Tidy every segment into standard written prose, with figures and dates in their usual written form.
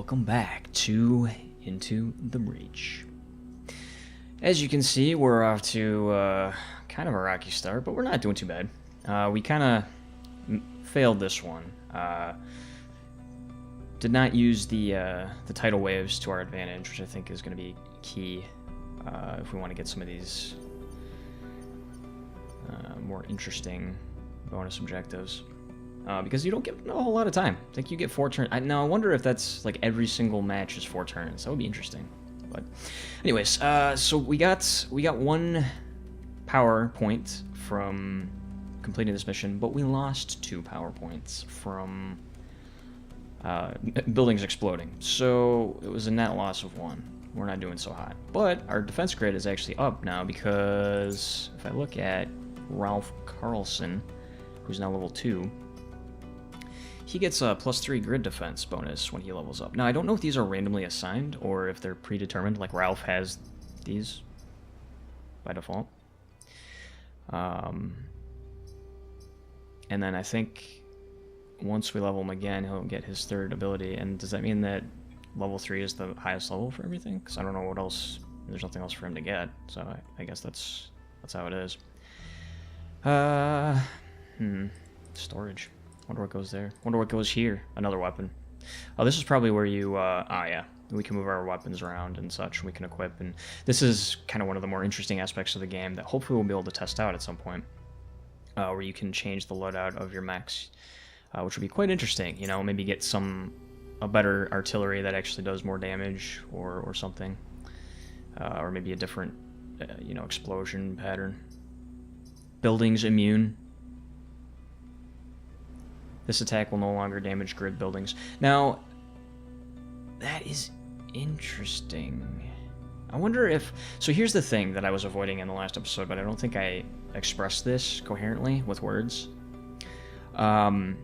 welcome back to Into the Breach. As you can see, we're off to kind of a rocky start, but we're not doing too bad. We kind of failed this one. Did not use the tidal waves to our advantage, which I think is going to be key if we want to get some of these more interesting bonus objectives. Because you don't get a whole lot of time. I think you get 4 turns. Now, I wonder if that's like every single match is 4 turns. That would be interesting. But anyways, so we got 1 power point from completing this mission, but we lost 2 power points from buildings exploding. So it was a net loss of 1. We're not doing so hot. But our defense grid is actually up now because if I look at Ralph Carlson, who's now level 2, he gets a +3 grid defense bonus when he levels up. Now, I don't know if these are randomly assigned or if they're predetermined, like Ralph has these by default. And then I think once we level him again, he'll get his 3rd ability. And does that mean that level 3 is the highest level for everything? Because I don't know what else. There's nothing else for him to get, so I guess that's how it is. Storage. Wonder what goes there. Wonder what goes here. Another weapon. Oh, this is probably where you, yeah. We can move our weapons around and such. We can equip, and this is kind of one of the more interesting aspects of the game that hopefully we'll be able to test out at some point, where you can change the loadout of your mechs, which would be quite interesting. You know, maybe get a better artillery that actually does more damage, or something, or maybe a different, explosion pattern. Buildings immune. This attack will no longer damage grid buildings. Now, that is interesting. I wonder if... So here's the thing that I was avoiding in the last episode, but I don't think I expressed this coherently with words. I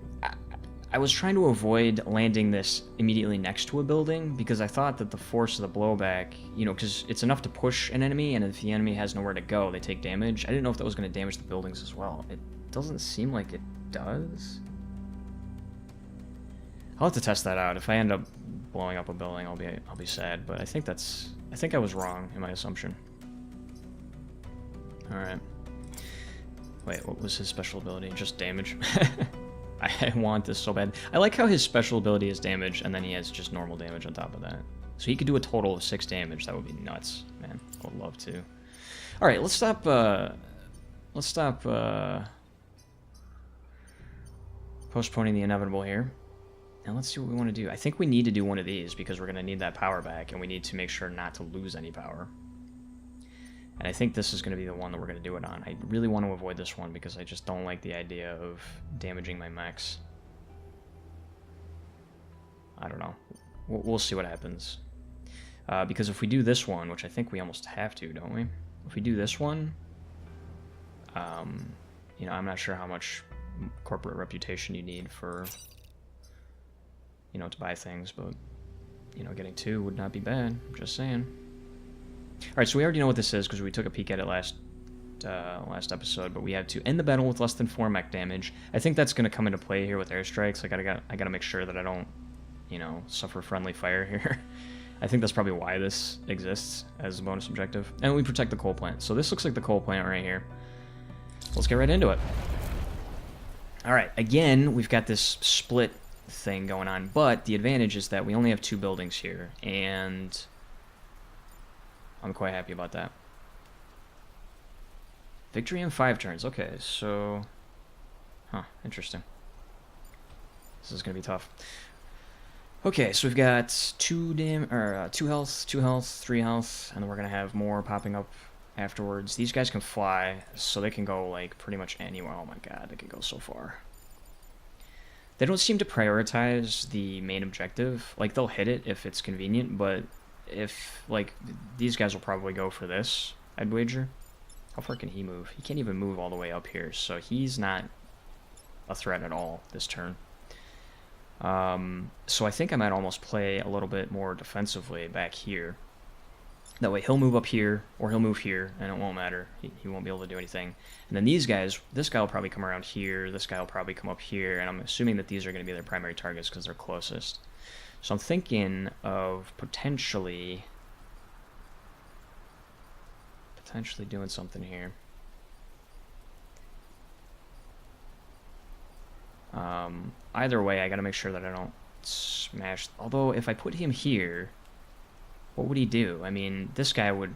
was trying to avoid landing this immediately next to a building because I thought that the force of the blowback, because it's enough to push an enemy, and if the enemy has nowhere to go, they take damage. I didn't know if that was going to damage the buildings as well. It doesn't seem like it does. I'll have to test that out. If I end up blowing up a building, I'll be sad. But I think I was wrong in my assumption. All right. Wait, what was his special ability? Just damage. I want this so bad. I like how his special ability is damage, and then he has just normal damage on top of that. So he could do a total of 6 damage. That would be nuts, man. I would love to. All right, let's stop. Postponing the inevitable here. Now let's see what we want to do. I think we need to do one of these because we're going to need that power back, and we need to make sure not to lose any power. And I think this is going to be the one that we're going to do it on. I really want to avoid this one because I just don't like the idea of damaging my mechs. I don't know. We'll see what happens. Because if we do this one, which I think we almost have to, don't we? If we do this one, I'm not sure how much corporate reputation you need for... to buy things, but, getting 2 would not be bad. I'm just saying. Alright, so we already know what this is because we took a peek at it last episode, but we had to end the battle with less than 4 mech damage. I think that's going to come into play here with airstrikes. I gotta make sure that I don't, suffer friendly fire here. I think that's probably why this exists as a bonus objective. And we protect the coal plant. So this looks like the coal plant right here. Let's get right into it. Alright, again, we've got this split thing going on, but the advantage is that we only have 2 buildings here, and I'm quite happy about that. Victory in 5 turns. Okay, so interesting. This is gonna be tough. Okay, so we've got 2 health, 2 health, 3 health, and then we're gonna have more popping up afterwards. These guys can fly, so they can go like pretty much anywhere. Oh my god, they can go so far. They don't seem to prioritize the main objective. Like, they'll hit it if it's convenient, but if, like, these guys will probably go for this, I'd wager. How far can he move? He can't even move all the way up here, so he's not a threat at all this turn. So I think I might almost play a little bit more defensively back here. That way he'll move up here, or he'll move here, and it won't matter. He won't be able to do anything. And then these guys, this guy will probably come around here, this guy will probably come up here, and I'm assuming that these are going to be their primary targets because they're closest. So I'm thinking of potentially doing something here. Either way, I gotta make sure that I don't smash. Although, if I put him here, what would he do? I mean, this guy would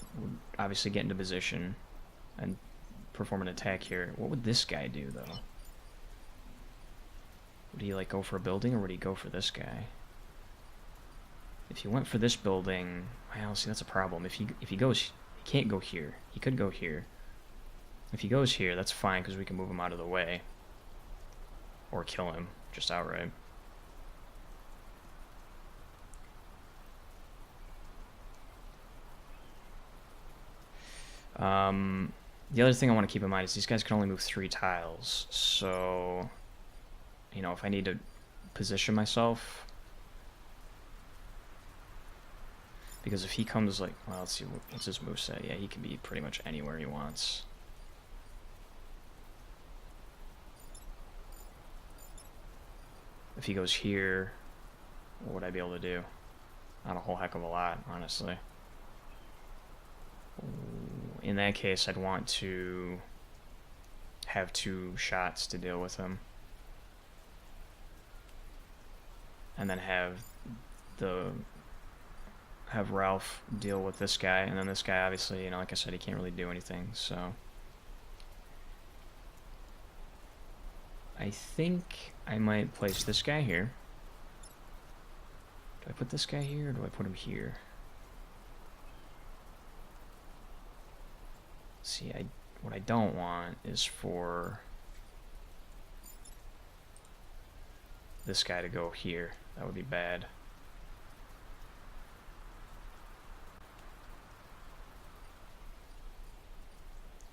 obviously get into position and perform an attack here. What would this guy do, though? Would he, like, go for a building, or would he go for this guy? If he went for this building, well, see, that's a problem. If he goes, he can't go here. He could go here. If he goes here, that's fine, because we can move him out of the way. Or kill him, just outright. The other thing I want to keep in mind is these guys can only move 3 tiles. So, you know, if I need to position myself... Because if he comes, like... Well, let's see, what's his moveset? Yeah, he can be pretty much anywhere he wants. If he goes here, what would I be able to do? Not a whole heck of a lot, honestly. In that case, I'd want to have 2 shots to deal with him. And then have Ralph deal with this guy, and then this guy, obviously, you know, like I said, he can't really do anything, so... I think I might place this guy here. Do I put this guy here, or do I put him here? See, what I don't want is for this guy to go here. That would be bad.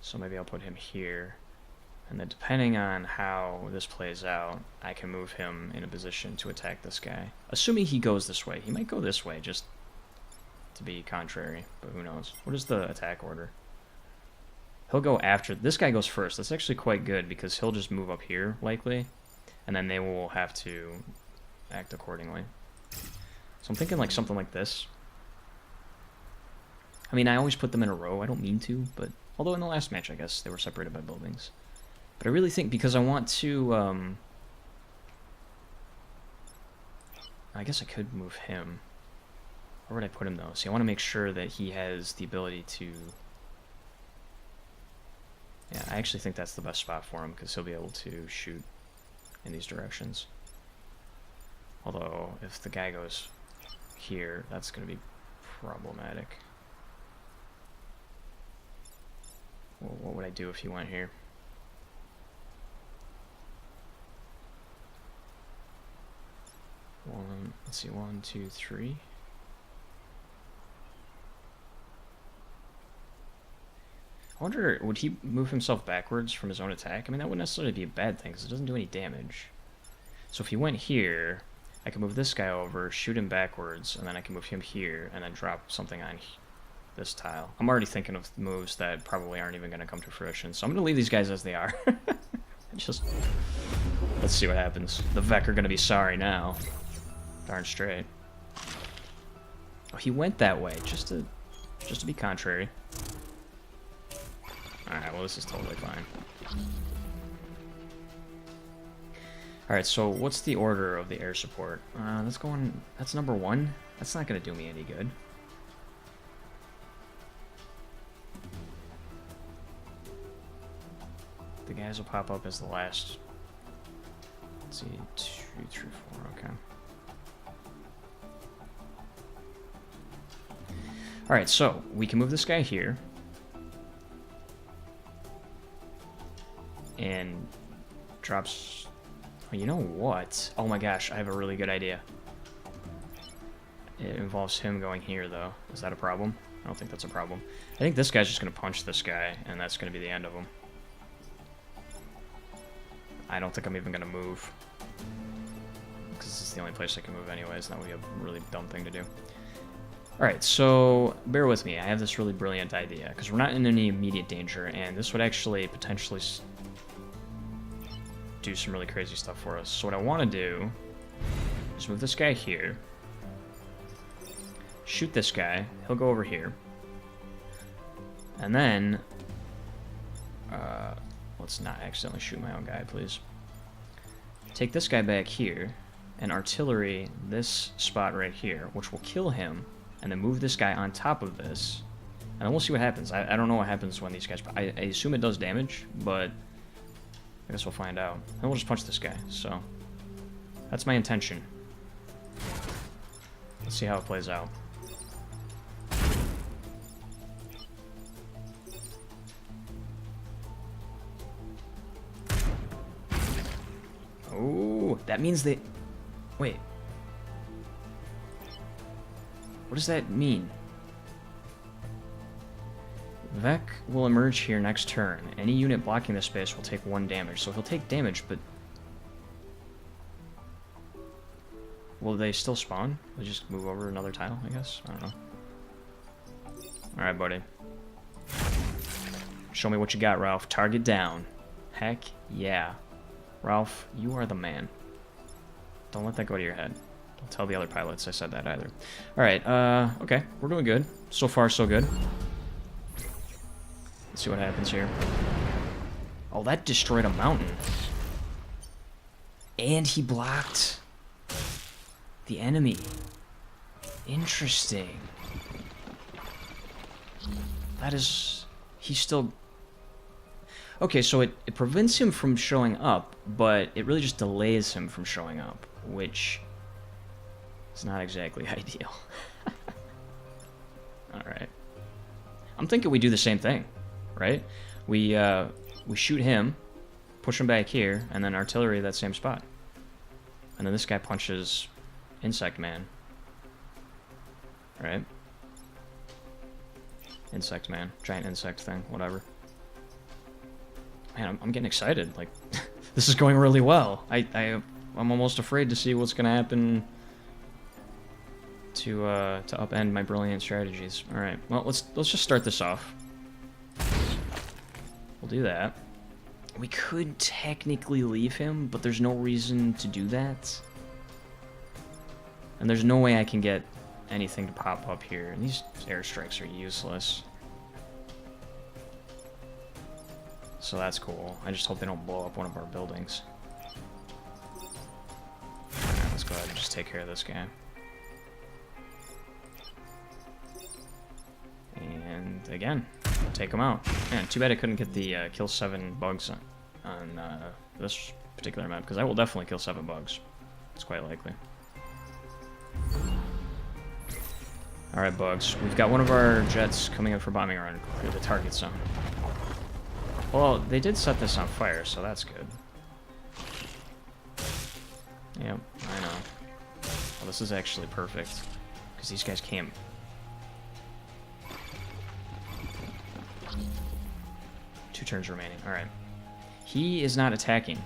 So maybe I'll put him here. And then depending on how this plays out, I can move him in a position to attack this guy. Assuming he goes this way. He might go this way, just to be contrary, but who knows. What is the attack order? He'll go after... This guy goes first. That's actually quite good, because he'll just move up here, likely. And then they will have to act accordingly. So I'm thinking like something like this. I mean, I always put them in a row. I don't mean to, but... Although in the last match, I guess, they were separated by buildings. But I really think, because I want to, I guess I could move him. Where would I put him, though? See, I want to make sure that he has the ability to... Yeah, I actually think that's the best spot for him, because he'll be able to shoot in these directions. Although, if the guy goes here, that's going to be problematic. Well, what would I do if he went here? Let's see, 1, 2, 3. I wonder, would he move himself backwards from his own attack? I mean, that wouldn't necessarily be a bad thing, because it doesn't do any damage. So if he went here, I can move this guy over, shoot him backwards, and then I can move him here, and then drop something on this tile. I'm already thinking of moves that probably aren't even going to come to fruition, so I'm going to leave these guys as they are. Just... Let's see what happens. The Vec are going to be sorry now. Darn straight. Oh, he went that way, just to be contrary. Alright, well, this is totally fine. Alright, so what's the order of the air support? That's number 1. That's not going to do me any good. The guys will pop up as the last... Let's see, 2, 3, 4, okay. Alright, so we can move this guy here. And drops... Oh, you know what? Oh my gosh, I have a really good idea. It involves him going here, though. Is that a problem? I don't think that's a problem. I think this guy's just going to punch this guy, and that's going to be the end of him. I don't think I'm even going to move. Because this is the only place I can move anyways, and that would be a really dumb thing to do. Alright, so bear with me. I have this really brilliant idea, because we're not in any immediate danger, and this would actually potentially do some really crazy stuff for us. So what I want to do is move this guy here, shoot this guy. He'll go over here. And then... let's not accidentally shoot my own guy, please. Take this guy back here, and artillery this spot right here, which will kill him, and then move this guy on top of this. And then we'll see what happens. I don't know what happens when these guys... I assume it does damage, but I guess we'll find out. And we'll just punch this guy, so... That's my intention. Let's see how it plays out. Oh, that means they... Wait. What does that mean? Vec will emerge here next turn. Any unit blocking this space will take 1 damage. So he'll take damage, but... Will they still spawn? They'll just move over another tile, I guess? I don't know. Alright, buddy. Show me what you got, Ralph. Target down. Heck yeah. Ralph, you are the man. Don't let that go to your head. Don't tell the other pilots I said that either. Alright, okay. We're doing good. So far, so good. Let's see what happens here. Oh, that destroyed a mountain. And he blocked the enemy. Interesting. That is... He's still... Okay, so it prevents him from showing up, but it really just delays him from showing up, which is not exactly ideal. Alright. I'm thinking we do the same thing, right? We shoot him, push him back here, and then artillery that same spot. And then this guy punches Insect Man. Right? Insect Man. Giant insect thing. Whatever. Man, I'm getting excited. Like, this is going really well. I'm almost afraid to see what's going to happen to upend my brilliant strategies. All right. Well, let's just start this off. We'll do that. We could technically leave him, but there's no reason to do that. And there's no way I can get anything to pop up here. These airstrikes are useless. So that's cool. I just hope they don't blow up one of our buildings. Alright, let's go ahead and just take care of this guy. And again, take him out. Man, too bad I couldn't get the kill 7 bugs on this particular map, because I will definitely kill 7 bugs. It's quite likely. Alright, bugs. We've got one of our jets coming in for bombing around the target zone. Well, they did set this on fire, so that's good. Yep, I know. Well, this is actually perfect, because these guys can't... 2 turns remaining. Alright. He is not attacking.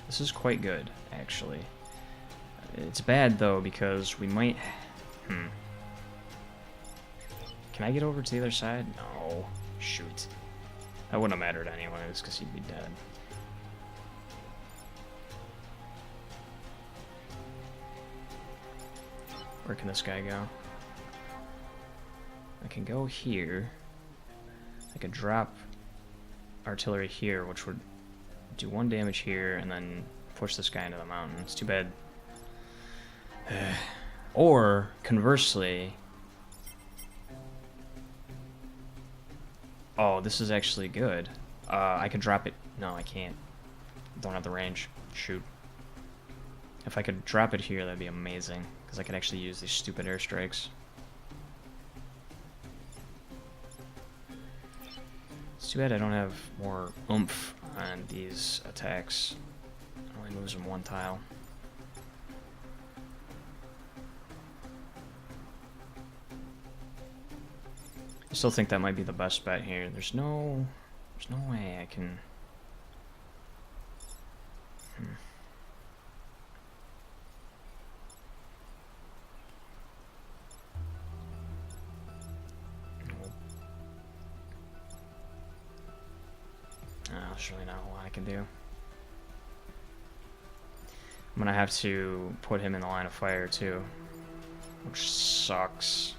This is quite good, actually. It's bad, though, because we might... Can I get over to the other side? No. Shoot. That wouldn't have mattered anyways, because he'd be dead. Where can this guy go? I can go here. I could drop artillery here, which would do 1 damage here, and then push this guy into the mountain. It's too bad. Or, conversely... Oh, this is actually good. I could drop it... No, I can't. Don't have the range. Shoot. If I could drop it here, that'd be amazing. Because I could actually use these stupid airstrikes. It's too bad I don't have more oomph on these attacks. It only moves them 1 tile. I still think that might be the best bet here. There's no way I can... Nope. There's really not a lot I can do. I'm gonna have to put him in the line of fire too, which sucks.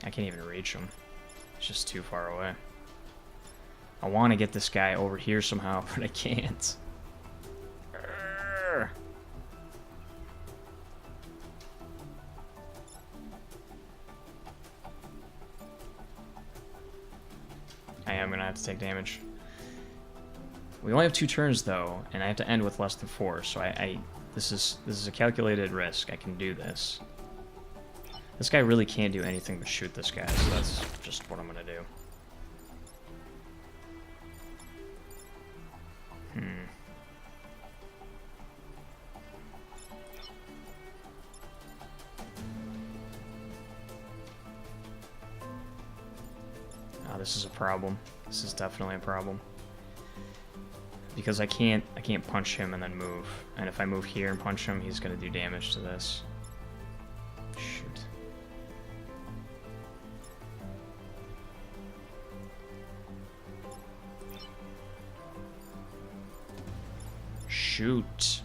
I can't even reach him. It's just too far away. I want to get this guy over here somehow, but I can't. Urgh. I am gonna have to take damage. We only have 2 turns though, and I have to end with less than 4, so this is a calculated risk. I can do this. This guy really can't do anything but shoot this guy, so that's just what I'm gonna do. Oh, this is a problem. This is definitely a problem. Because I can't punch him and then move. And if I move here and punch him, he's gonna do damage to this. Shoot. Shoot.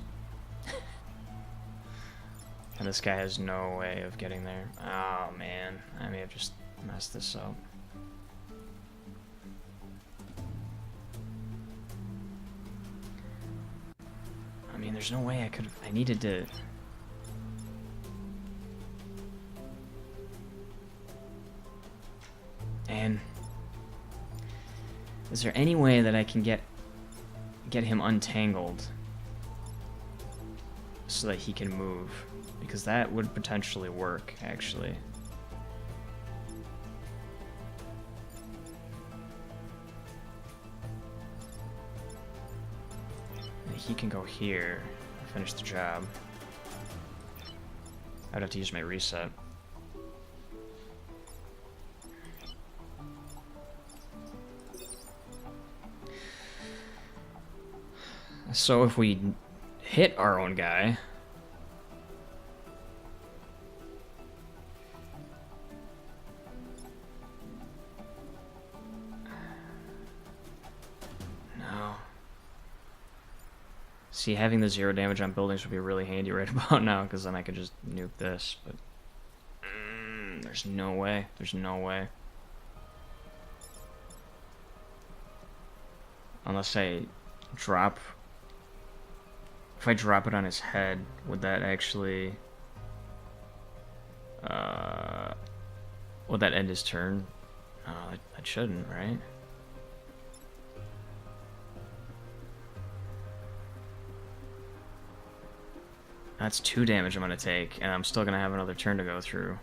And this guy has no way of getting there. Oh man, I may have just messed this up. I mean, there's no way I could have... I needed to... And... Is there any way that I can get him untangled so that he can move? Because that would potentially work, actually. He can go here and finish the job. I'd have to use my reset. So if we hit our own guy... See, having the 0 damage on buildings would be really handy right about now, because then I could just nuke this, but... there's no way. There's no way. Unless I drop... If I drop it on his head, would that actually... would that end his turn? Oh, that shouldn't, right? That's 2 damage I'm going to take, and I'm still going to have another turn to go through.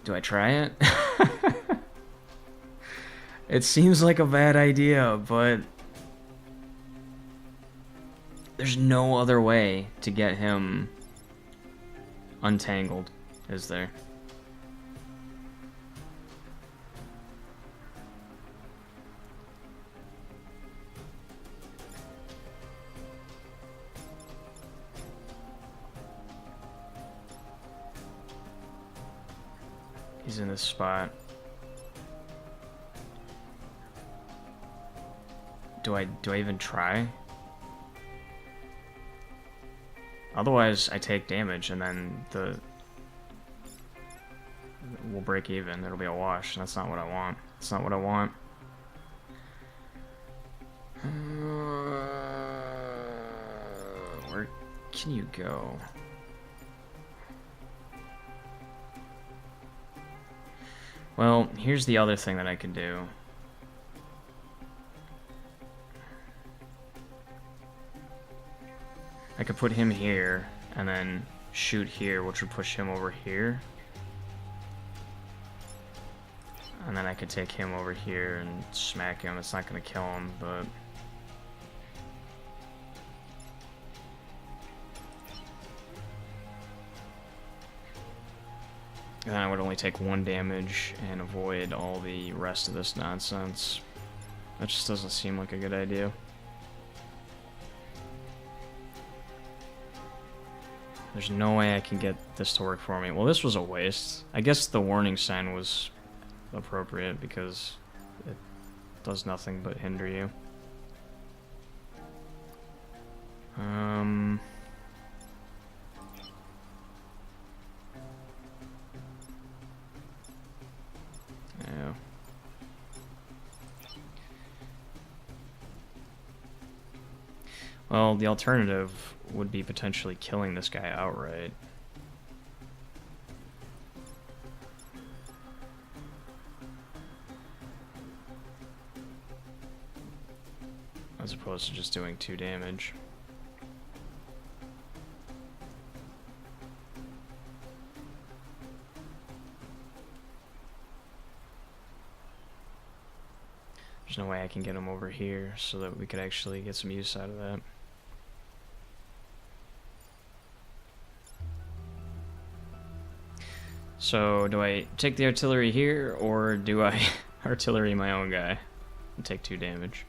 Do I try it? It seems like a bad idea, but... There's no other way to get him untangled, is there? He's in this spot. Do I even try? Otherwise, I take damage and then we'll break even. It'll be a wash. That's not what I want. That's not what I want. Where can you go? Well, here's the other thing that I could do. I could put him here, and then shoot here, which would push him over here. And then I could take him over here and smack him. It's not gonna kill him, but... And then I would only take 1 damage and avoid all the rest of this nonsense. That just doesn't seem like a good idea. There's no way I can get this to work for me. Well, this was a waste. I guess the warning sign was appropriate because it does nothing but hinder you. Well, the alternative would be potentially killing this guy outright. As opposed to just doing 2 damage. There's no way I can get him over here so that we could actually get some use out of that. So, do I take the artillery here, or do I artillery my own guy and take 2 damage?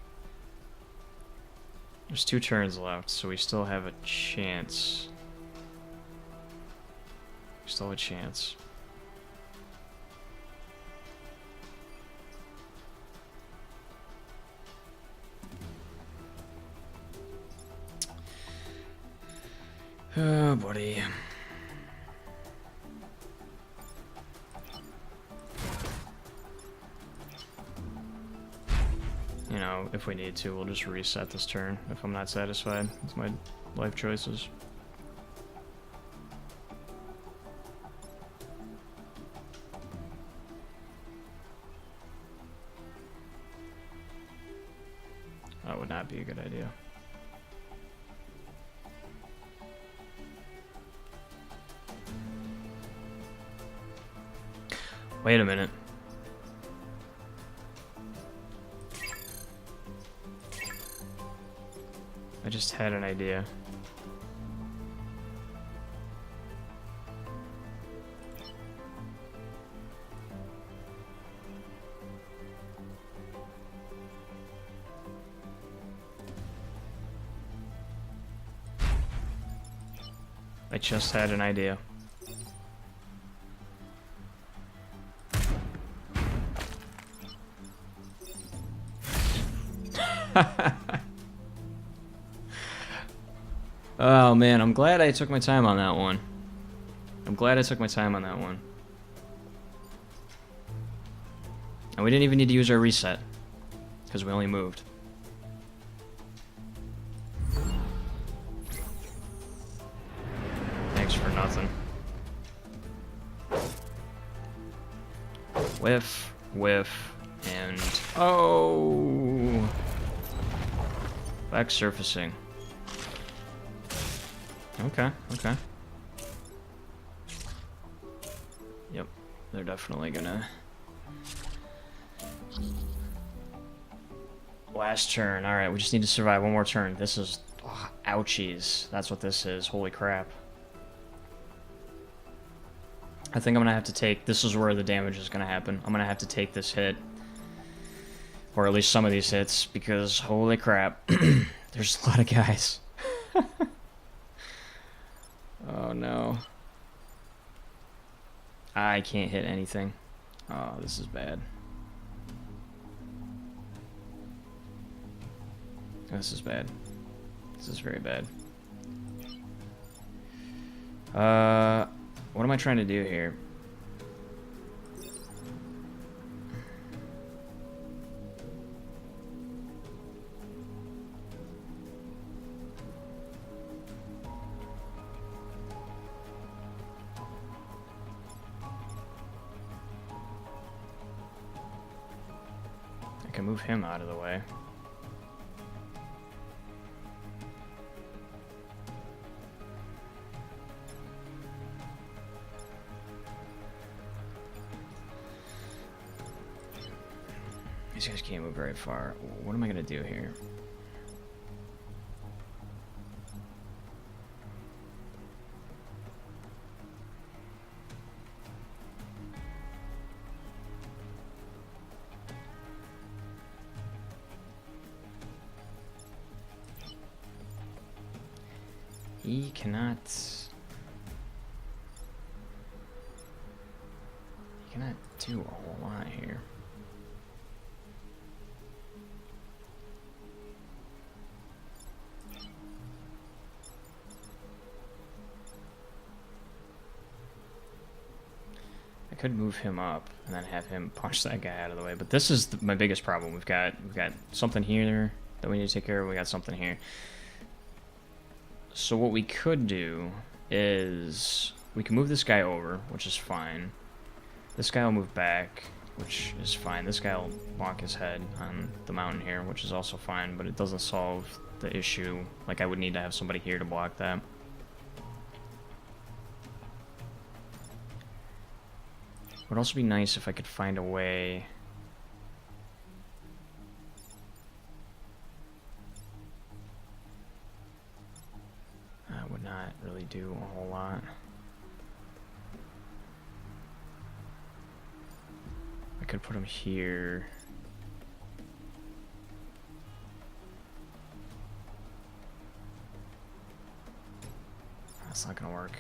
There's 2 turns left, so we still have a chance. We still have a chance. Oh, buddy. You know, if we need to, we'll just reset this turn if I'm not satisfied with my life choices. That would not be a good idea. Wait a minute. I just had an idea. I just had an idea. Oh man, I'm glad I took my time on that one. I'm glad I took my time on that one. And we didn't even need to use our reset, because we only moved. Thanks for nothing. Whiff, whiff, and... oh! Back surfacing. Okay, okay. Yep, they're definitely gonna... Last turn. Alright, we just need to survive one more turn. This is... oh, ouchies. That's what this is. Holy crap. I think I'm gonna have to take... this is where the damage is gonna happen. I'm gonna have to take this hit. Or at least some of these hits, because holy crap. There's a lot of guys. Oh no. I can't hit anything. Oh, this is bad. This is bad. This is very bad. What am I trying to do here? I can move him out of the way. These guys can't move very far. What am I gonna do here? He cannot do a whole lot here. I could move him up and then have him punch that guy out of the way, but this is my biggest problem. We've got something here that we need to take care of. We got something here. So what we could do is we can move this guy over, which is fine. This guy will move back, which is fine. This guy will bonk his head on the mountain here, which is also fine, but it doesn't solve the issue. Like, I would need to have somebody here to block that. It would also be nice if I could find a way... That would not really do a whole lot. I could put him here. That's not gonna work.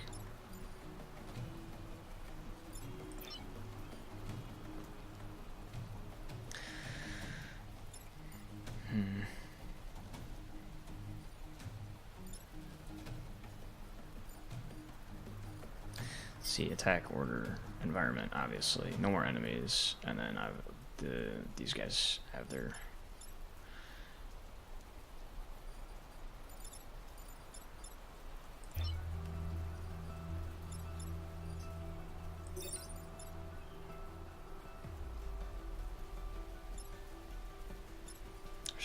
See, attack order environment, obviously no more enemies, and then these guys have their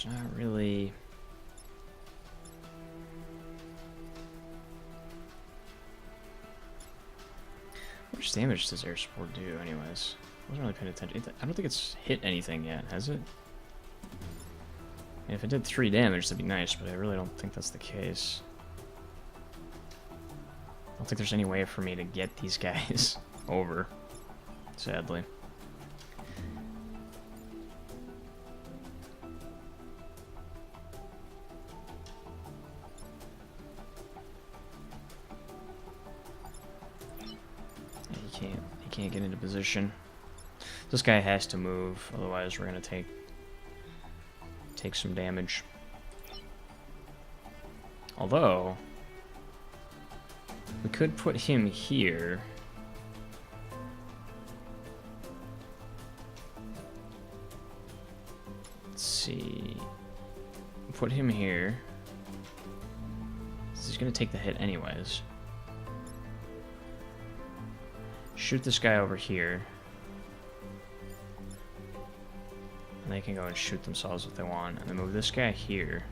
there's not really how much damage does air support do, anyways? I wasn't really paying attention. I don't think it's hit anything yet, has it? And if it did 3 damage, that'd be nice, but I really don't think that's the case. I don't think there's any way for me to get these guys over, sadly. He can't get into position. This guy has to move, otherwise we're gonna take some damage. Although we could put him here. Let's see. Put him here. He's gonna take the hit anyways. Shoot this guy over here. And they can go and shoot themselves if they want. And then move this guy here.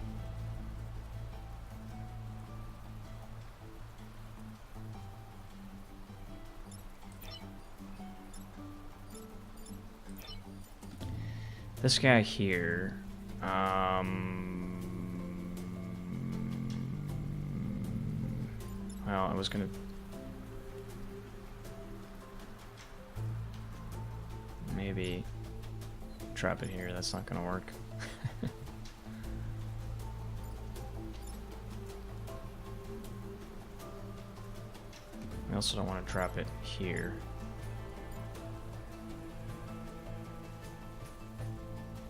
This guy here. Well, I was gonna... maybe drop it here. That's not gonna work. I also don't want to drop it here.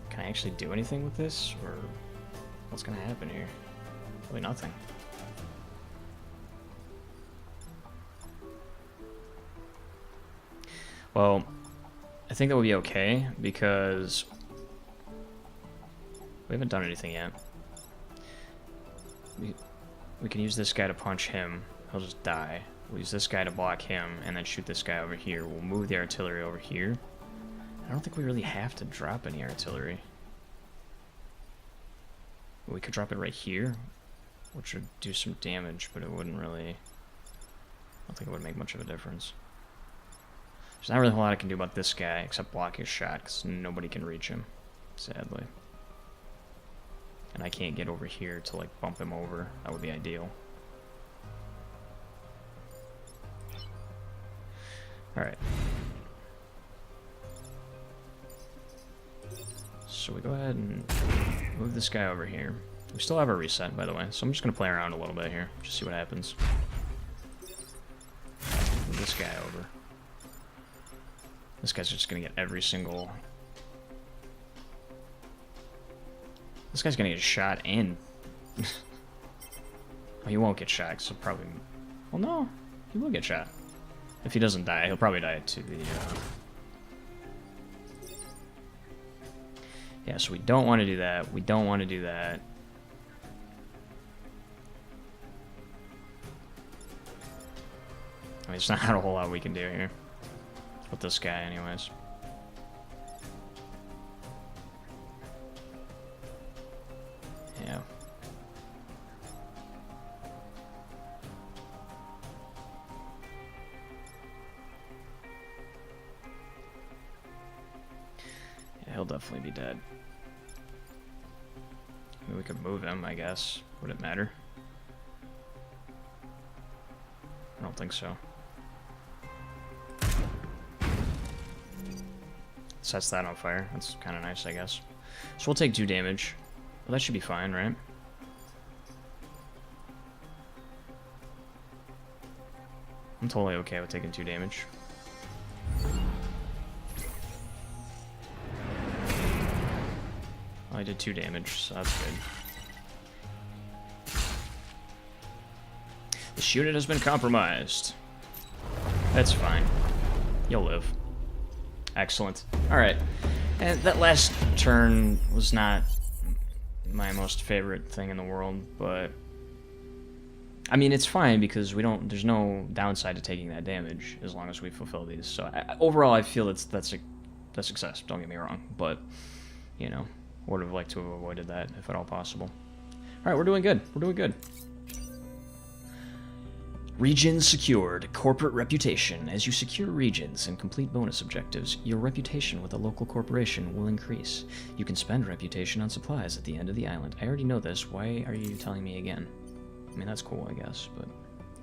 Can I actually do anything with this, or what's gonna happen here? Probably nothing. Well, I think that would be okay, because we haven't done anything yet. We can use this guy to punch him. He'll just die. We'll use this guy to block him, and then shoot this guy over here. We'll move the artillery over here. I don't think we really have to drop any artillery. We could drop it right here, which would do some damage, but it wouldn't really... I don't think it would make much of a difference. There's not really a whole lot I can do about this guy, except block his shot, because nobody can reach him, sadly. And I can't get over here to, like, bump him over. That would be ideal. Alright. So we go ahead and move this guy over here. We still have our reset, by the way, so I'm just going to play around a little bit here, just see what happens. Move this guy over. This guy's just gonna get every single... This guy's gonna get shot and... Well, he won't get shot, so probably... Well, no. He will get shot. If he doesn't die, he'll probably die to the... Yeah, so we don't want to do that. We don't want to do that. I mean, it's not a whole lot we can do here. With this guy, anyways. Yeah. Yeah, he'll definitely be dead. I mean, we could move him, I guess. Would it matter? I don't think so. Sets that on fire. That's kind of nice, I guess. So we'll take 2 damage. Well, that should be fine, right? I'm totally okay with taking 2 damage. Well, I did 2 damage, so that's good. This unit has been compromised. That's fine. You'll live. Excellent. Alright. And that last turn was not my most favorite thing in the world, but I mean, it's fine because there's no downside to taking that damage as long as we fulfill these. So overall, I feel that's a success, don't get me wrong, but you know, would have liked to have avoided that if at all possible. Alright, we're doing good. We're doing good. Regions secured. Corporate reputation. As you secure regions and complete bonus objectives, your reputation with a local corporation will increase. You can spend reputation on supplies at the end of the island. I already know this. Why are you telling me again? I mean, that's cool, I guess, but...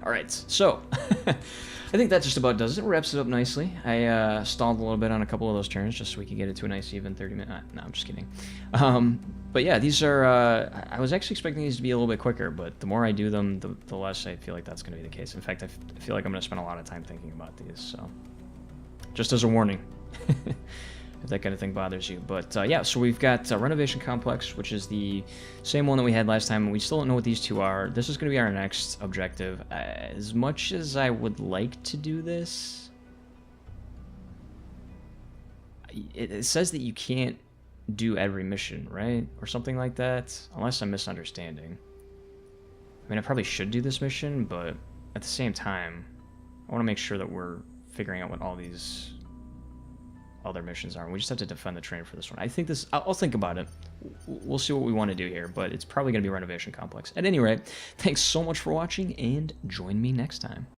Alright, so... I think that just about does it. Wraps it up nicely. I stalled a little bit on a couple of those turns just so we could get it to a nice even 30 minutes. No, I'm just kidding. But yeah, these are... I was actually expecting these to be a little bit quicker, but the more I do them, the less I feel like that's going to be the case. In fact, I feel like I'm going to spend a lot of time thinking about these, so... Just as a warning. If that kind of thing bothers you. But yeah, so we've got Renovation Complex, which is the same one that we had last time, and we still don't know what these two are. This is going to be our next objective. As much as I would like to do this, it says that you can't do every mission, right? Or something like that, unless I'm misunderstanding. I mean, I probably should do this mission, but at the same time, I want to make sure that we're figuring out what all these other missions are. We just have to defend the train for this one. I think this... I'll think about it. We'll see what we want to do here, but it's probably going to be Renovation Complex. At any rate, thanks so much for watching, and join me next time.